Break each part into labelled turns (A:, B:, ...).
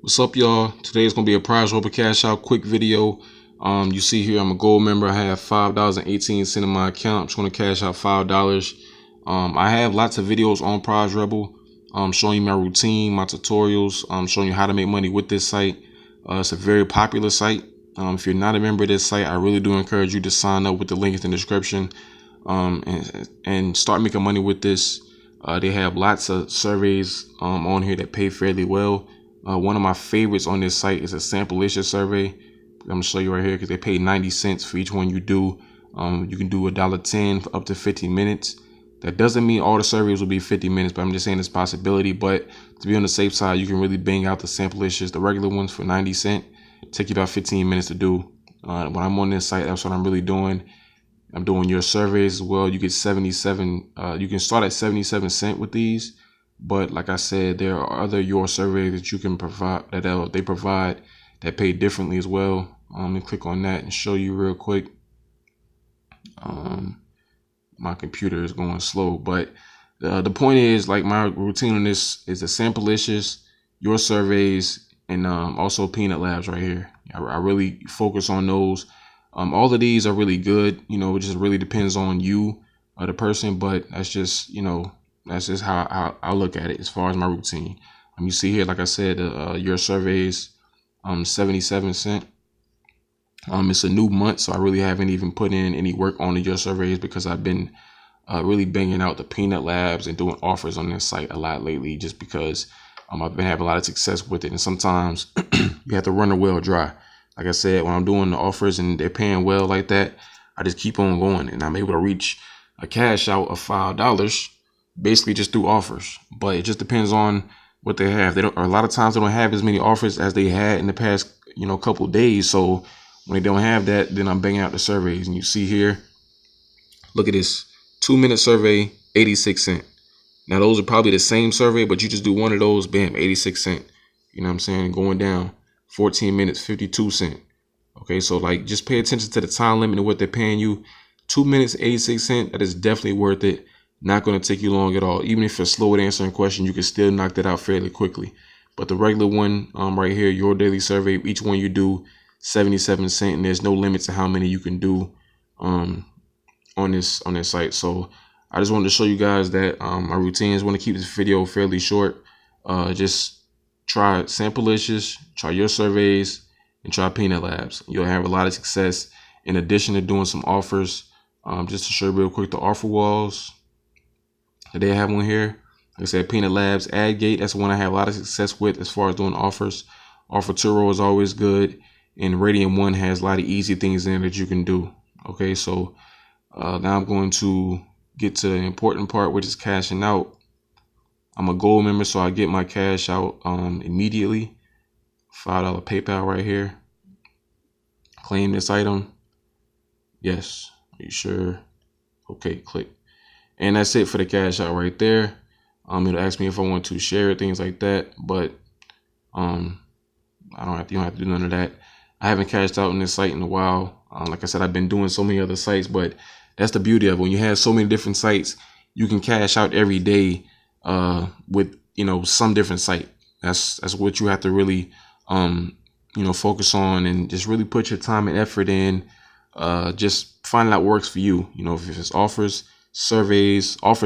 A: What's up, y'all? Today is gonna be a Prizerebel cash out quick video. You see here, I'm a gold member. I have $5.18 in my account. I'm just gonna cash out $5. I have lots of videos on Prizerebel, showing you my routine, my tutorials, showing you how to make money with this site. It's a very popular site. If you're not a member of this site, I really do encourage you to sign up with the link in the description, and start making money with this. They have lots of surveys on here that pay fairly well. One of my favorites on this site is a sample-licious survey. I'm gonna show you right here because they pay 90 cents for each one you do. You can do $1.10 for up to 50 minutes. That doesn't mean all the surveys will be 50 minutes, but I'm just saying it's a possibility. But to be on the safe side, you can really bang out the sample-licious, the regular ones for 90 cents. Take you about 15 minutes to do. When I'm on this site, that's what I'm really doing. I'm doing your surveys as well. You get 77. You can start at 77 cents with these. But like I said, there are other your surveys that you can provide that they provide that pay differently as well. Let me click on that and show you real quick. My computer is going slow, but the point is, like, my routine on this is the sample-licious, your surveys, and also peanut labs right here. I really focus on those. All of these are really good. It just really depends on you, the person, but that's just, that's just how I look at it as far as my routine. You see here, like I said, your surveys, 77 cents. It's a new month, so I really haven't even put in any work on your surveys because I've been really banging out the peanut labs and doing offers on this site a lot lately, just because I've been having a lot of success with it. And sometimes you have to run the well dry. Like I said, when I'm doing the offers and they're paying well like that, I just keep on going, and I'm able to reach a cash out of $5 basically just through offers. But it just depends on what they have. They don't, a lot of times they don't have as many offers as they had in the past, couple of days. So when they don't have that, then I'm banging out the surveys. And you see here, look at this 2-minute survey, 86 cents. Now those are probably the same survey, but you just do one of those, bam, 86 cents. You know what I'm saying? Going down 14 minutes, 52 cents. Okay, so like, just pay attention to the time limit and what they're paying you. 2 minutes, 86 cents. That is definitely worth it. Not going to take you long at all. Even if you're slow at answering questions, you can still knock that out fairly quickly. But the regular one, right here, your daily survey, each one you do 77 cents, and there's no limit to how many you can do on this site. So I just wanted to show you guys that my routines. Want to keep this video fairly short. Just try sample-licious, try your surveys, and try peanut labs. You'll have a lot of success. In addition to doing some offers, just to show you real quick, the offer walls that they have one here. Like I said, peanut labs, ad gate, that's the one I have a lot of success with as far as doing offers. Offer Turo is always good, and Radiant One has a lot of easy things in that you can do. Okay, so now I'm going to get to the important part, which is cashing out. I'm a gold member, so I get my cash out immediately. $5 PayPal right here. Claim this item. Yes. Are you sure? Okay, click. And that's it for the cash out right there. It'll ask me if I want to share it, things like that. But you don't have to do none of that. I haven't cashed out on this site in a while. Like I said, I've been doing so many other sites, but that's the beauty of it. When you have so many different sites, you can cash out every day with some different site. That's what you have to really focus on, and just really put your time and effort in. Just finding out what works for you. If it's offers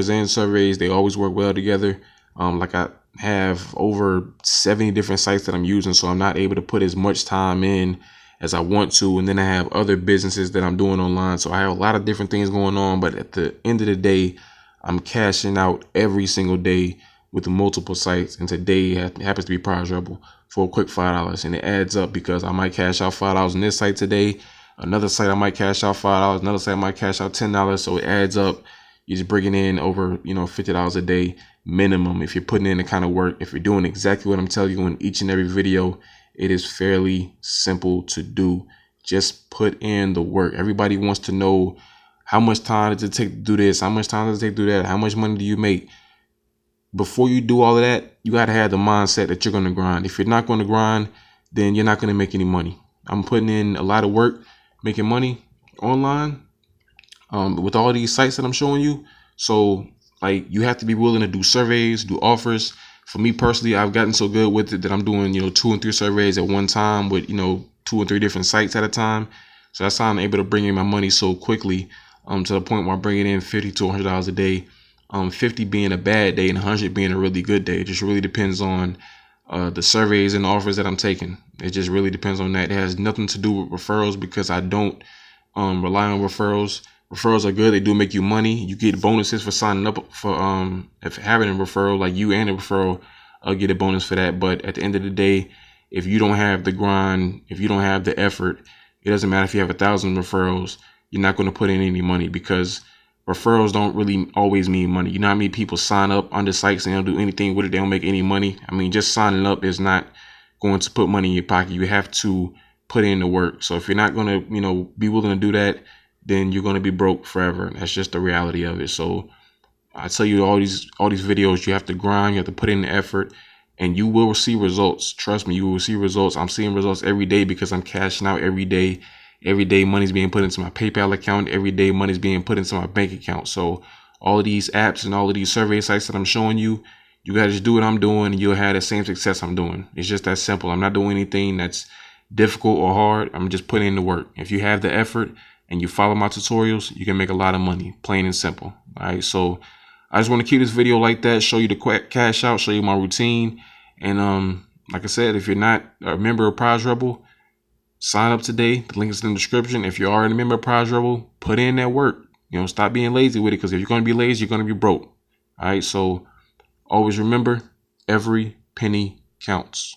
A: and surveys, they always work well together. Like, I have over 70 different sites that I'm using, so I'm not able to put as much time in as I want to. And then I have other businesses that I'm doing online, so I have a lot of different things going on. But at the end of the day, I'm cashing out every single day with multiple sites, and today happens to be Prizerebel for a quick $5, and it adds up because I might cash out $5 on this site today. Another site I might cash out $5. Another site I might cash out $10. So it adds up. You're just bringing in over $50 a day minimum if you're putting in the kind of work. If you're doing exactly what I'm telling you in each and every video, it is fairly simple to do. Just put in the work. Everybody wants to know, how much time does it take to do this? How much time does it take to do that? How much money do you make? Before you do all of that, you got to have the mindset that you're going to grind. If you're not going to grind, then you're not going to make any money. I'm putting in a lot of work, making money online with all these sites that I'm showing you. So, like, you have to be willing to do surveys, do offers, For me personally, I've gotten so good with it that I'm doing, 2 and 3 surveys at one time with, 2 or 3 different sites at a time. So that's how I'm able to bring in my money so quickly, to the point where I'm bringing in $50 to $100 a day. 50 being a bad day and 100 being a really good day. It just really depends on the surveys and offers that I'm taking. It just really depends on that. It has nothing to do with referrals, because I don't rely on referrals. Referrals are good. They do make you money. You get bonuses for signing up for if having a referral. Like, you and a referral get a bonus for that. But at the end of the day, if you don't have the grind, if you don't have the effort, it doesn't matter if you have 1,000 referrals. You're not going to put in any money, because referrals don't really always mean money. You know how many people sign up under sites and they don't do anything with it? They don't make any money. I mean, just signing up is not going to put money in your pocket. You have to put in the work. So if you're not going to, be willing to do that, then you're going to be broke forever. That's just the reality of it. So I tell you, all these videos, you have to grind, you have to put in the effort, and you will see results. Trust me, you will see results. I'm seeing results every day because I'm cashing out every day. Every day money's being put into my PayPal account. Every day money's being put into my bank account. So all of these apps and all of these survey sites that I'm showing you, you got to just do what I'm doing and you'll have the same success I'm doing. It's just that simple. I'm not doing anything that's difficult or hard. I'm just putting in the work. If you have the effort and you follow my tutorials, you can make a lot of money, plain and simple. All right. So I just want to keep this video like that, show you the cash out, show you my routine. And like I said, if you're not a member of Prizerebel, sign up today. The link is in the description. If you're already a member of Prizerebel, put in that work. Stop being lazy with it, because if you're going to be lazy, you're going to be broke. All right. So always remember, every penny counts.